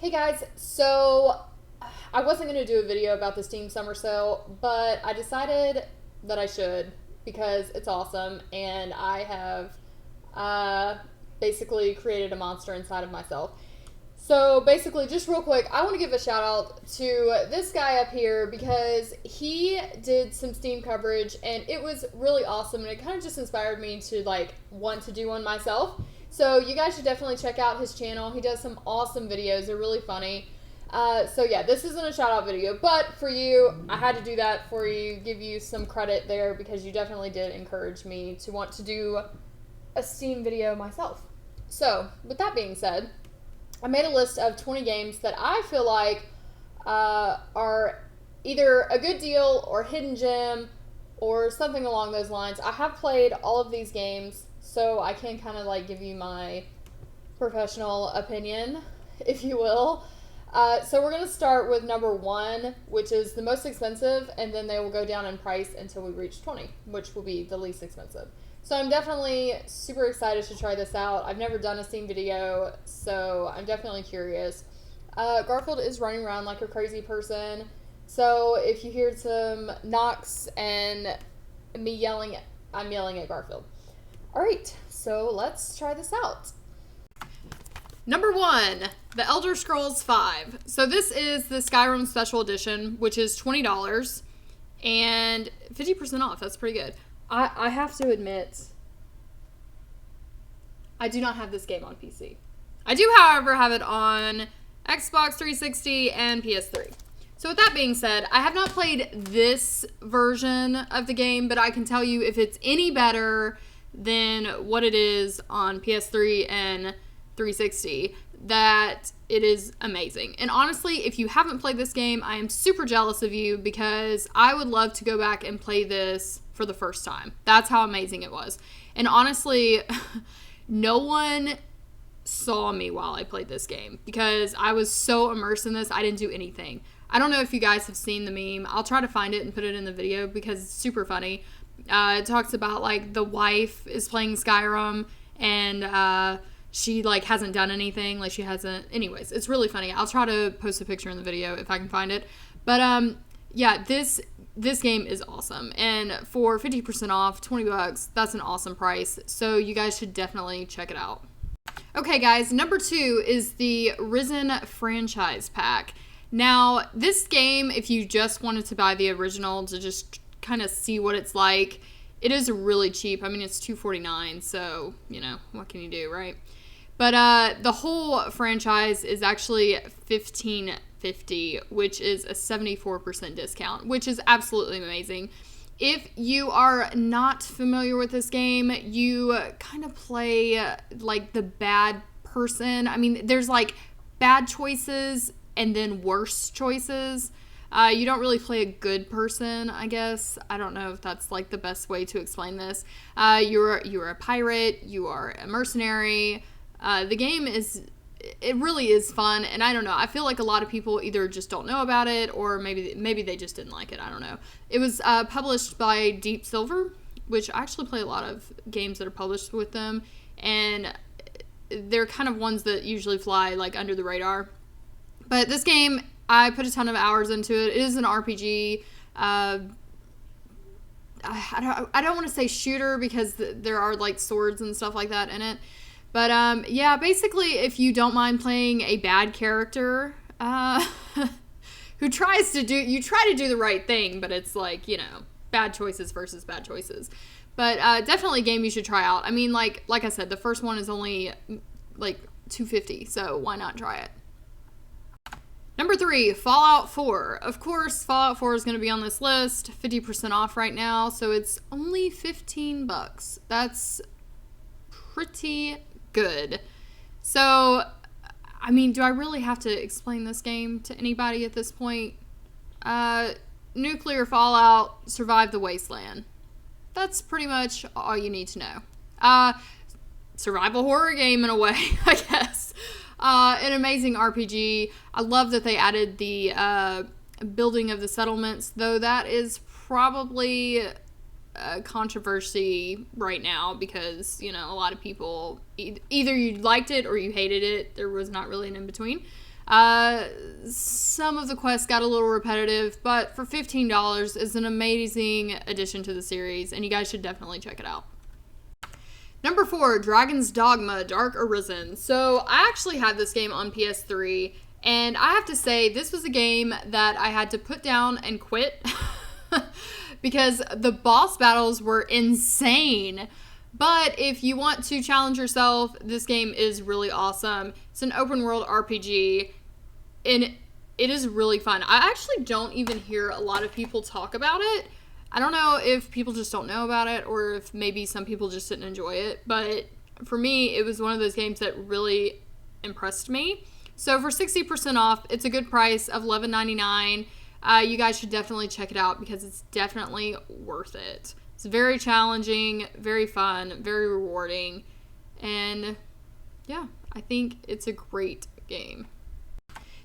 Hey guys, so I wasn't going to do a video about the Steam Summer Sale, but I decided that I should because it's awesome and I have basically created a monster inside of myself. So basically, just real quick, I want to give a shout out to this guy up here because he did some Steam coverage and it was really awesome and it kind of just inspired me to want to do one myself. So you guys should definitely check out his channel. He does some awesome videos. They're really funny. So yeah, this isn't a shout out video, but for you, I had to do that for you, give you some credit there because you definitely did encourage me to want to do a Steam video myself. So with that being said, I made a list of 20 games that I feel like are either a good deal or hidden gem or something along those lines. I have played all of these games, so I can kind of give you my professional opinion, if you will. So we're going to start with number 1, which is the most expensive, and then they will go down in price until we reach 20, which will be the least expensive. So I'm definitely super excited to try this out. I've never done a Steam video, so I'm definitely curious. Garfield is running around like a crazy person, so if you hear some knocks and me yelling, I'm yelling at Garfield. Alright, so let's try this out. Number 1, The Elder Scrolls V. So this is the Skyrim Special Edition, which is $20 and 50% off. That's pretty good. I have to admit, I do not have this game on PC. I do, however, have it on Xbox 360 and PS3. So with that being said, I have not played this version of the game, but I can tell you if it's any better than what it is on PS3 and 360, that it is amazing. And honestly, if you haven't played this game, I am super jealous of you because I would love to go back and play this for the first time. That's how amazing it was. And honestly, no one saw me while I played this game because I was so immersed in this, I didn't do anything. I don't know if you guys have seen the meme. I'll try to find it and put it in the video because it's super funny. It talks about the wife is playing Skyrim and she hasn't done anything, she hasn't, anyways, it's really funny. I'll try to post a picture in the video if I can find it. But yeah, this game is awesome, and for 50% off, $20, that's an awesome price, so you guys should definitely check it out. Okay guys, number 2 is the Risen franchise pack. Now, this game, if you just wanted to buy the original to just kind of see what it's like, it is really cheap. I mean, it's $2.49, so, what can you do, right? But the whole franchise is actually $15.50, which is a 74% discount, which is absolutely amazing. If you are not familiar with this game, you kind of play the bad person. I mean, there's bad choices and then worse choices. You don't really play a good person, I guess. I don't know if that's the best way to explain this. You're a pirate, you are a mercenary. The game it really is fun, and I don't know, I feel like a lot of people either just don't know about it, or maybe they just didn't like it, I don't know. It was published by Deep Silver, which I actually play a lot of games that are published with them, and they're kind of ones that usually fly under the radar. But this game, I put a ton of hours into it. It is an RPG. I don't want to say shooter because there are swords and stuff like that in it. But, yeah, basically, if you don't mind playing a bad character, who tries to you try to do the right thing, but it's bad choices versus bad choices. But, definitely a game you should try out. I mean, like I said, the first one is only, $2.50, so why not try it? Number 3, Fallout 4. Of course, Fallout 4 is going to be on this list, 50% off right now, so it's only $15. That's pretty good. So, I mean, do I really have to explain this game to anybody at this point? Nuclear fallout, survive the wasteland. That's pretty much all you need to know. Survival horror game in a way, I guess. An amazing RPG. I love that they added the building of the settlements, though that is probably controversy right now because, a lot of people either you liked it or you hated it. There was not really an in-between. Some of the quests got a little repetitive, but for $15 is an amazing addition to the series, and you guys should definitely check it out. Number 4, Dragon's Dogma, Dark Arisen. So I actually had this game on PS3, and I have to say this was a game that I had to put down and quit because the boss battles were insane. But if you want to challenge yourself, this game is really awesome. It's an open world RPG, and it is really fun. I actually don't even hear a lot of people talk about it. I don't know if people just don't know about it or if maybe some people just didn't enjoy it. But for me, it was one of those games that really impressed me. So for 60% off, it's a good price of $11.99. You guys should definitely check it out because it's definitely worth it. It's very challenging, very fun, very rewarding. And yeah, I think it's a great game.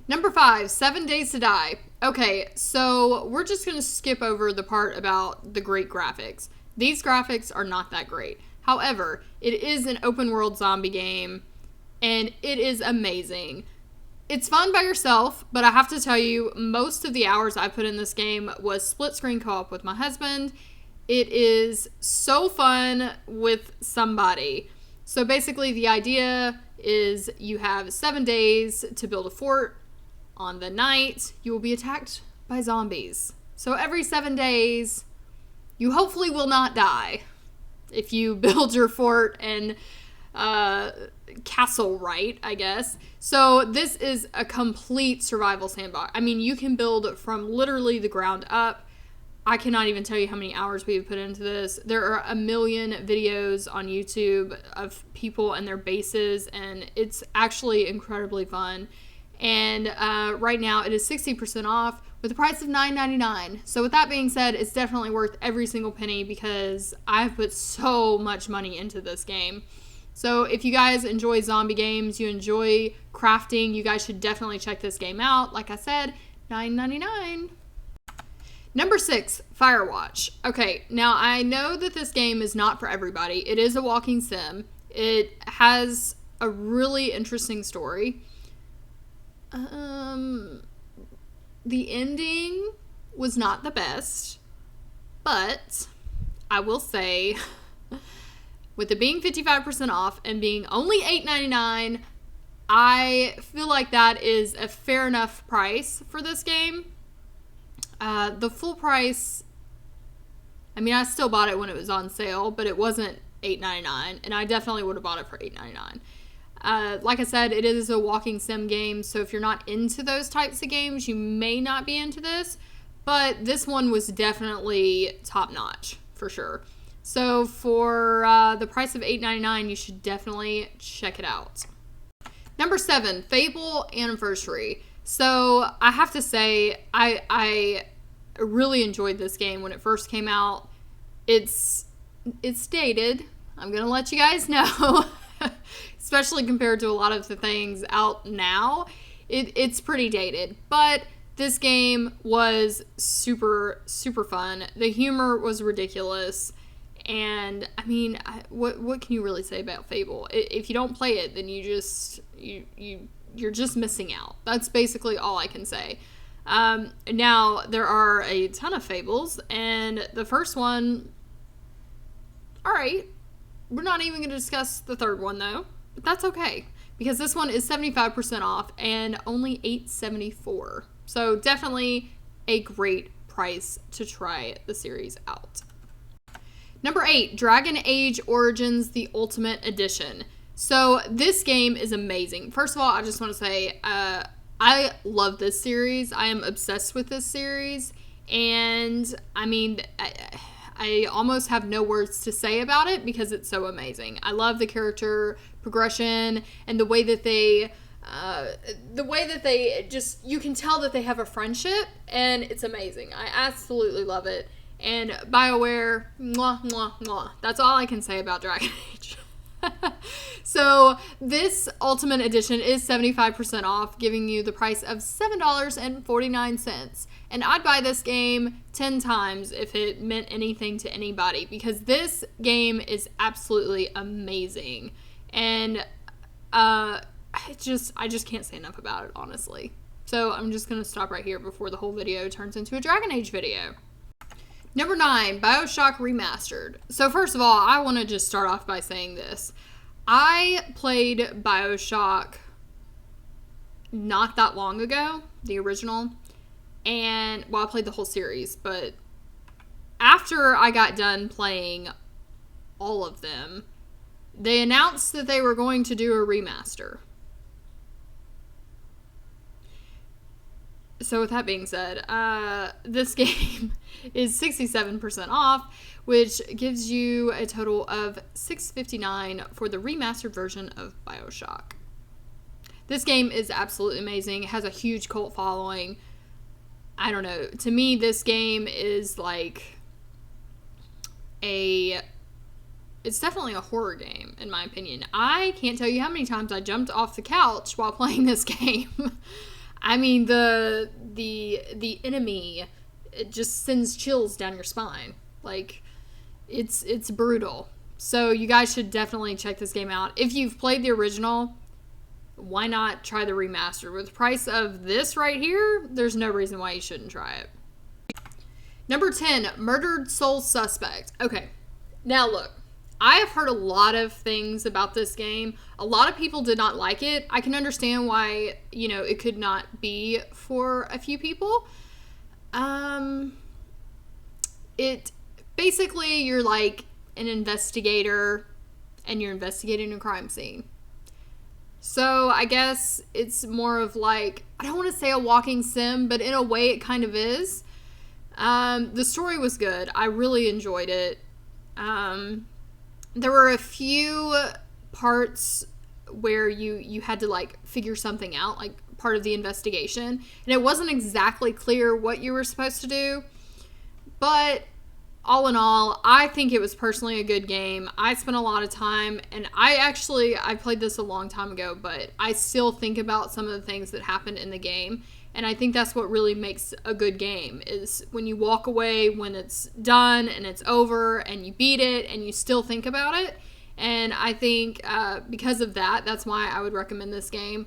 Number 5, 7 Days to Die. Okay, so we're just going to skip over the part about the great graphics. These graphics are not that great. However, it is an open world zombie game, and it is amazing. It's fun by yourself, but I have to tell you, most of the hours I put in this game was split screen co-op with my husband. It is so fun with somebody. So basically the idea is you have 7 days to build a fort. On the night, you will be attacked by zombies. So every 7 days, you hopefully will not die if you build your fort and castle right, I guess. So this is a complete survival sandbox. I mean, you can build from literally the ground up. I cannot even tell you how many hours we've put into this. There are a million videos on YouTube of people and their bases, and it's actually incredibly fun. And right now it is 60% off with a price of $9.99. So with that being said, it's definitely worth every single penny because I've put so much money into this game. So if you guys enjoy zombie games, you enjoy crafting, you guys should definitely check this game out. Like I said, $9.99. Number 6, Firewatch. Okay, now I know that this game is not for everybody. It is a walking sim. It has a really interesting story. The ending was not the best, but I will say, with it being 55% off and being only $8.99, I feel like that is a fair enough price for this game. The full price, I mean, I still bought it when it was on sale, but it wasn't $8.99, and I definitely would have bought it for $8.99. Like I said, it is a walking sim game, so if you're not into those types of games, you may not be into this, but this one was definitely top-notch, for sure. So for the price of $8.99, you should definitely check it out. Number 7, Fable Anniversary. So I have to say, I really enjoyed this game when it first came out. It's dated. I'm going to let you guys know. Especially compared to a lot of the things out now, it's pretty dated. But this game was super, super fun. The humor was ridiculous. And, I mean, what can you really say about Fable? If you don't play it, then you're just missing out. That's basically all I can say. Now, there are a ton of Fables, and the first one, alright. We're not even going to discuss the third one, though. But that's okay, because this one is 75% off and only $8.74. So definitely a great price to try the series out. Number 8, Dragon Age Origins, the Ultimate Edition. So this game is amazing. First of all, I just want to say, I love this series. I am obsessed with this series. And, I mean, I almost have no words to say about it because it's so amazing. I love the character progression and the way that they just, you can tell that they have a friendship, and it's amazing. I absolutely love it. And BioWare, mwah, mwah, mwah. That's all I can say about Dragon Age. So this Ultimate Edition is 75% off, giving you the price of $7.49. And I'd buy this game 10 times if it meant anything to anybody, because this game is absolutely amazing. And I just can't say enough about it, honestly. So I'm just going to stop right here before the whole video turns into a Dragon Age video. Number 9, Bioshock Remastered. So first of all, I want to just start off by saying this. I played Bioshock not that long ago, the original, and, well, I played the whole series, but after I got done playing all of them, they announced that they were going to do a remaster. So with that being said, this game is 67% off, which gives you a total of $6.59 for the remastered version of Bioshock. This game is absolutely amazing. It has a huge cult following. I don't know. To me, this game is like it's definitely a horror game, in my opinion. I can't tell you how many times I jumped off the couch while playing this game. I mean, the enemy, it just sends chills down your spine. Like, it's brutal. So you guys should definitely check this game out. If you've played the original, why not try the remaster? With the price of this right here, there's no reason why you shouldn't try it. Number 10, Murdered Soul Suspect. Okay, now look. I have heard a lot of things about this game. A lot of people did not like it. I can understand why, you know, it could not be for a few people. It basically, you're like an investigator and you're investigating a crime scene. So I guess it's more of like, I don't want to say a walking sim, but in a way it kind of is. The story was good. I really enjoyed it. There were a few parts where you had to like figure something out, like part of the investigation, and it wasn't exactly clear what you were supposed to do, but all in all, I think it was personally a good game. I spent a lot of time, and I played this a long time ago, but I still think about some of the things that happened in the game. And I think that's what really makes a good game, is when you walk away, when it's done and it's over and you beat it and you still think about it. And I think because of that, that's why I would recommend this game.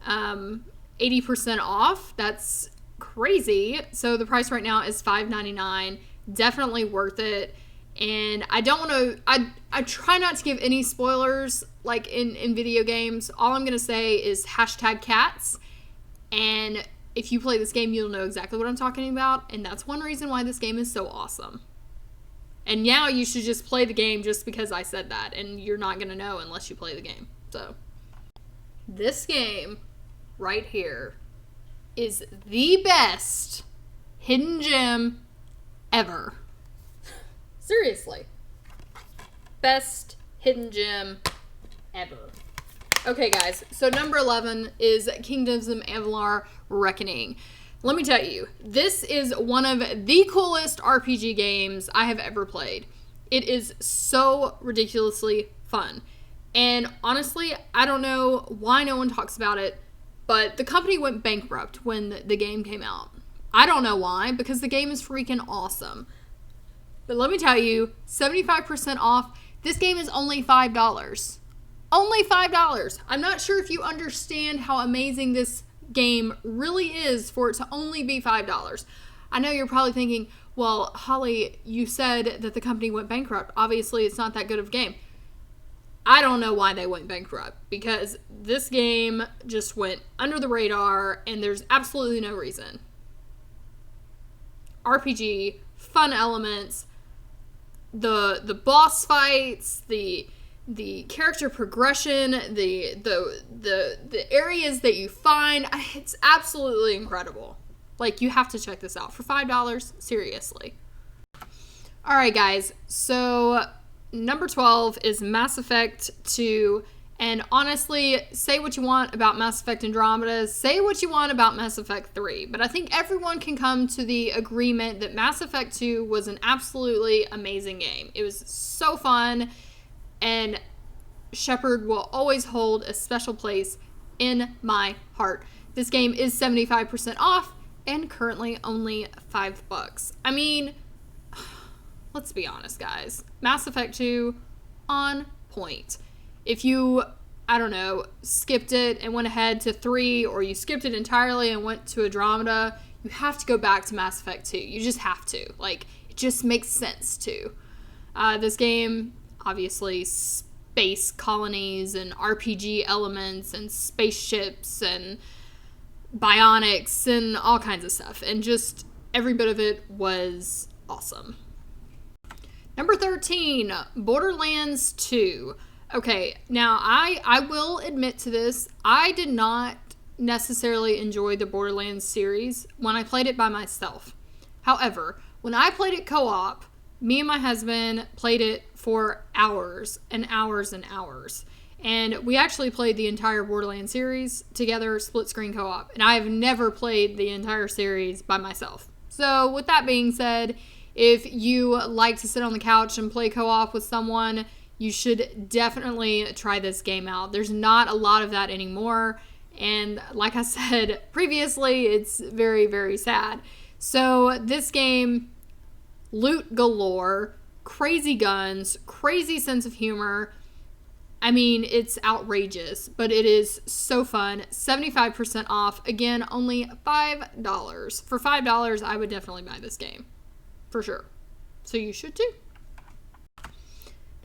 80% off, that's crazy. So the price right now is $5.99. Definitely worth it. And I don't want to, I try not to give any spoilers like in video games. All I'm going to say is #cats. And if you play this game, you'll know exactly what I'm talking about. And that's one reason why this game is so awesome. And now you should just play the game just because I said that. And you're not going to know unless you play the game. So, this game right here is the best hidden gem ever. Seriously. Best hidden gem ever. Okay, guys, so number 11 is Kingdoms of Amalur Reckoning. Let me tell you, this is one of the coolest RPG games I have ever played. It is so ridiculously fun. And honestly, I don't know why no one talks about it, but the company went bankrupt when the game came out. I don't know why, because the game is freaking awesome. But let me tell you, 75% off, this game is only $5. Only $5. I'm not sure if you understand how amazing this game really is for it to only be $5. I know you're probably thinking, well, Holly, you said that the company went bankrupt. Obviously, it's not that good of a game. I don't know why they went bankrupt, because this game just went under the radar and there's absolutely no reason. RPG, fun elements, the boss fights, the character progression, the areas that you find, it's absolutely incredible. Like, you have to check this out for $5, seriously. All right, guys, so number 12 is Mass Effect 2. And honestly, say what you want about Mass Effect Andromeda, say what you want about Mass Effect 3, but I think everyone can come to the agreement that Mass Effect 2 was an absolutely amazing game. It was so fun, and Shepard will always hold a special place in my heart. This game is 75% off and currently only $5. I mean, let's be honest, guys. Mass Effect 2, on point. If you I don't know, skipped it and went ahead to 3, or you skipped it entirely and went to Andromeda, you have to go back to Mass Effect 2. You just have to. Like, it just makes sense to. This game, obviously, space colonies and RPG elements and spaceships and bionics and all kinds of stuff. And just every bit of it was awesome. Number 13, Borderlands 2. Okay, now I will admit to this. I did not necessarily enjoy the Borderlands series when I played it by myself. However, when I played it co-op, me and my husband played it for hours and hours and hours. And we actually played the entire Borderlands series together, split screen co-op. And I have never played the entire series by myself. So with that being said, if you like to sit on the couch and play co-op with someone, you should definitely try this game out. There's not a lot of that anymore. And like I said previously, it's very, very sad. So this game, loot galore, crazy guns, crazy sense of humor. I mean, it's outrageous, but it is so fun. 75% off. Again, only $5. For $5, I would definitely buy this game. For sure. So you should too.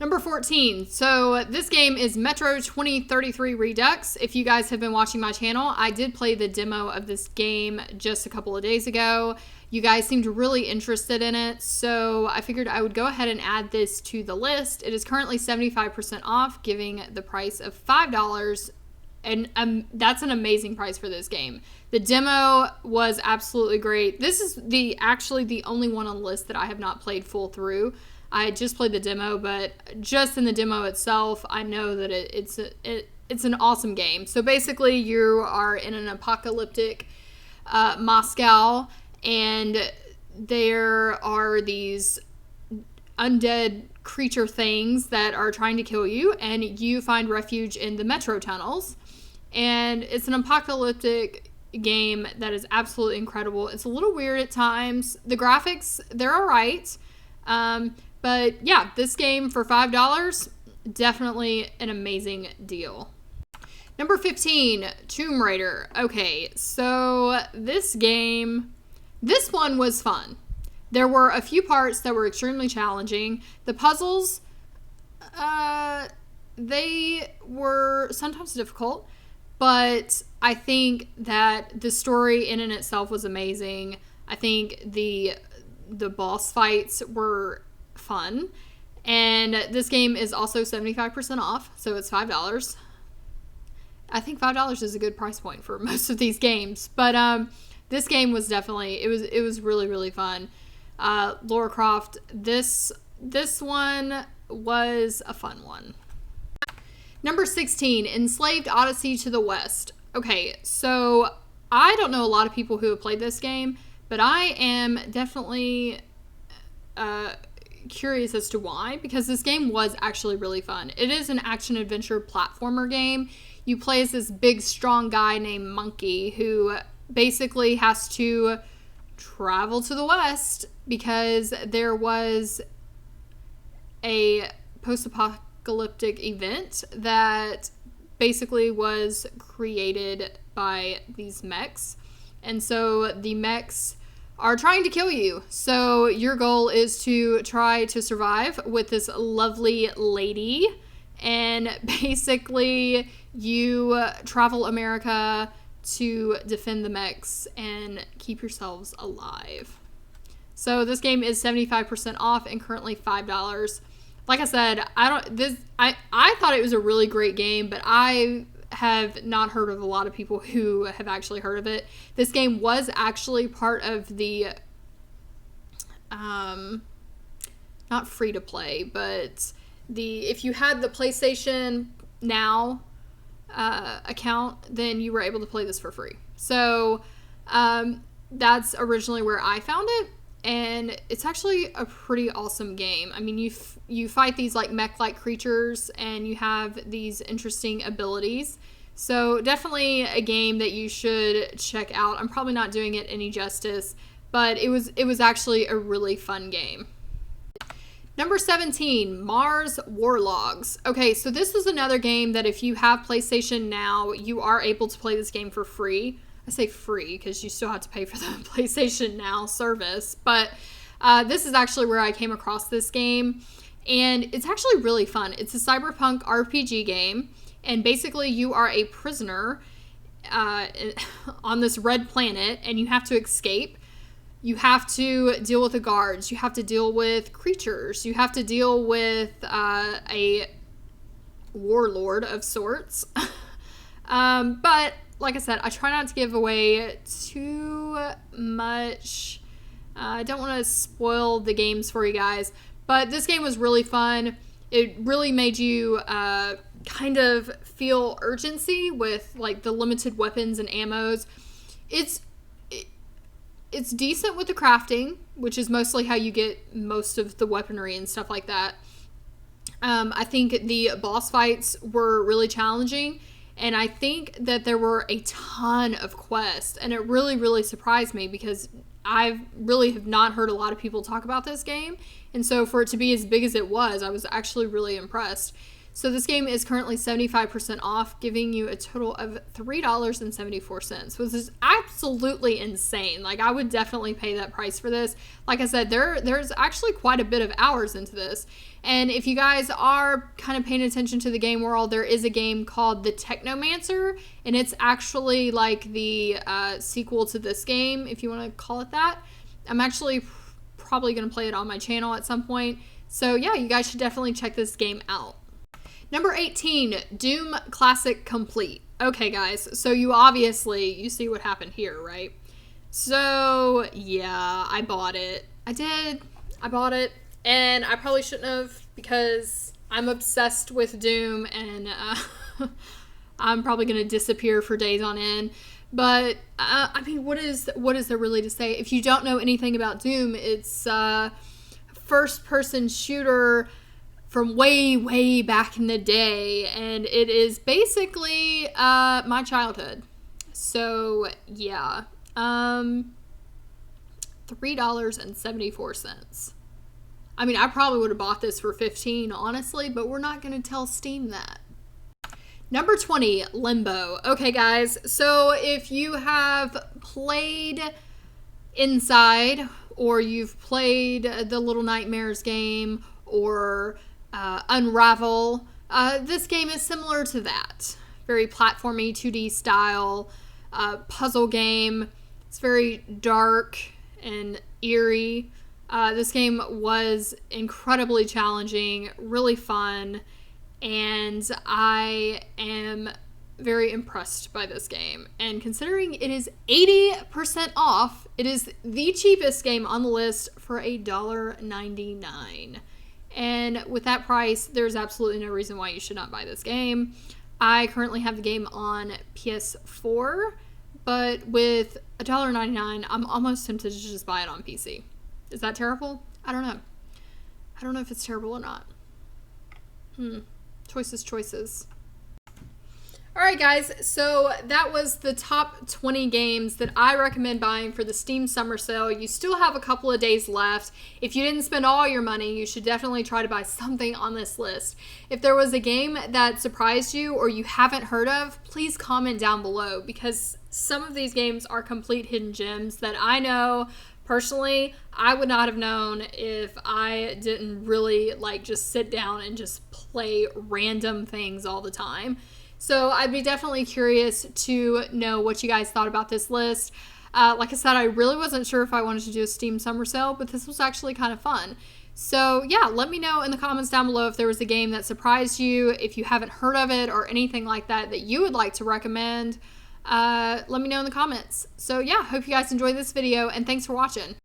Number 14. So this game is Metro2033 Redux. If you guys have been watching my channel, I did play the demo of this game just a couple of days ago. You guys seemed really interested in it, so I figured I would go ahead and add this to the list. It is currently 75% off, giving the price of $5, and that's an amazing price for this game. The demo was absolutely great. This is actually the only one on the list that I have not played full through. I just played the demo, but just in the demo itself, I know that it's an awesome game. So basically, you are in an apocalyptic Moscow, and there are these undead creature things that are trying to kill you, and you find refuge in the metro tunnels. And it's an apocalyptic game that is absolutely incredible. It's a little weird at times. The graphics, they're all right. But yeah, this game for $5, definitely an amazing deal. Number 15, Tomb Raider. Okay, so this one was fun. There were a few parts that were extremely challenging. The puzzles, they were sometimes difficult, but I think that the story in and itself was amazing. I think the boss fights were fun, and this game is also 75% off, so it's $5. I think $5 is a good price point for most of these games, but this game was definitely, it was really, really fun. Lara Croft, this one was a fun one. Number 16, Enslaved Odyssey to the West. Okay, so I don't know a lot of people who have played this game, but I am definitely curious as to why, because this game was actually really fun. It is an action-adventure platformer game. You play as this big, strong guy named Monkey who basically has to travel to the West because there was a post-apocalyptic event that basically was created by these mechs. And so the mechs are trying to kill you. So your goal is to try to survive with this lovely lady. And basically you travel America to defend the mechs and keep yourselves alive. So this game is 75% off and currently $5. Like I said, I thought it was a really great game, but I have not heard of a lot of people who have actually heard of it. This game was actually part of the not free to play, but if you had the PlayStation Now account, then you were able to play this for free. So that's originally where I found it, and it's actually a pretty awesome game. I mean, you fight these like mech-like creatures, and you have these interesting abilities. So definitely a game that you should check out. I'm probably not doing it any justice, but it was actually a really fun game. Number 17, Mars Warlogs. Okay, so this is another game that if you have PlayStation Now, you are able to play this game for free. I say free because you still have to pay for the PlayStation Now service, but this is actually where I came across this game, and it's actually really fun. It's a cyberpunk RPG game, and basically you are a prisoner on this red planet, and you have to escape. You have to deal with the guards. You have to deal with creatures. You have to deal with a warlord of sorts. But like I said, I try not to give away too much. I don't want to spoil the games for you guys. But this game was really fun. It really made you kind of feel urgency with like the limited weapons and ammos. It's decent with the crafting, which is mostly how you get most of the weaponry and stuff like that. I think the boss fights were really challenging, and I think that there were a ton of quests, and it really, really surprised me because I really have not heard a lot of people talk about this game, and so for it to be as big as it was, I was actually really impressed. So this game is currently 75% off, giving you a total of $3.74, which is absolutely insane. Like, I would definitely pay that price for this. Like I said, there's actually quite a bit of hours into this. And if you guys are kind of paying attention to the game world, there is a game called The Technomancer, and it's actually like the sequel to this game, if you want to call it that. I'm actually probably going to play it on my channel at some point. So yeah, you guys should definitely check this game out. Number 18, Doom Classic Complete. Okay, guys, so you see what happened here, right? So, yeah, I bought it. I did. I bought it, and I probably shouldn't have because I'm obsessed with Doom, and I'm probably going to disappear for days on end. But, I mean, what is there really to say? If you don't know anything about Doom, it's a first-person shooter from way, way back in the day, and it is basically my childhood. So yeah, $3.74. I mean, I probably would have bought this for $15, honestly, but we're not going to tell Steam that. Number 20, Limbo. Okay, guys, so if you have played Inside, or you've played the Little Nightmares game, or Unravel, this game is similar to that. Very platformy, 2D style puzzle game. It's very dark and eerie. This game was incredibly challenging, really fun, and I am very impressed by this game. And considering it is 80% off, it is the cheapest game on the list for $1.99. And with that price, there's absolutely no reason why you should not buy this game. I currently have the game on PS4, but with $1.99, I'm almost tempted to just buy it on PC. Is that terrible? I don't know. I don't know if it's terrible or not. Choices. Alright guys, so that was the top 20 games that I recommend buying for the Steam Summer Sale. You still have a couple of days left. If you didn't spend all your money, you should definitely try to buy something on this list. If there was a game that surprised you or you haven't heard of, please comment down below, because some of these games are complete hidden gems that I know personally I would not have known if I didn't really just sit down and just play random things all the time. So I'd be definitely curious to know what you guys thought about this list. Like I said, I really wasn't sure if I wanted to do a Steam Summer Sale, but this was actually kind of fun. So yeah, let me know in the comments down below if there was a game that surprised you, if you haven't heard of it, or anything like that you would like to recommend. Let me know in the comments. So yeah, hope you guys enjoyed this video, and thanks for watching.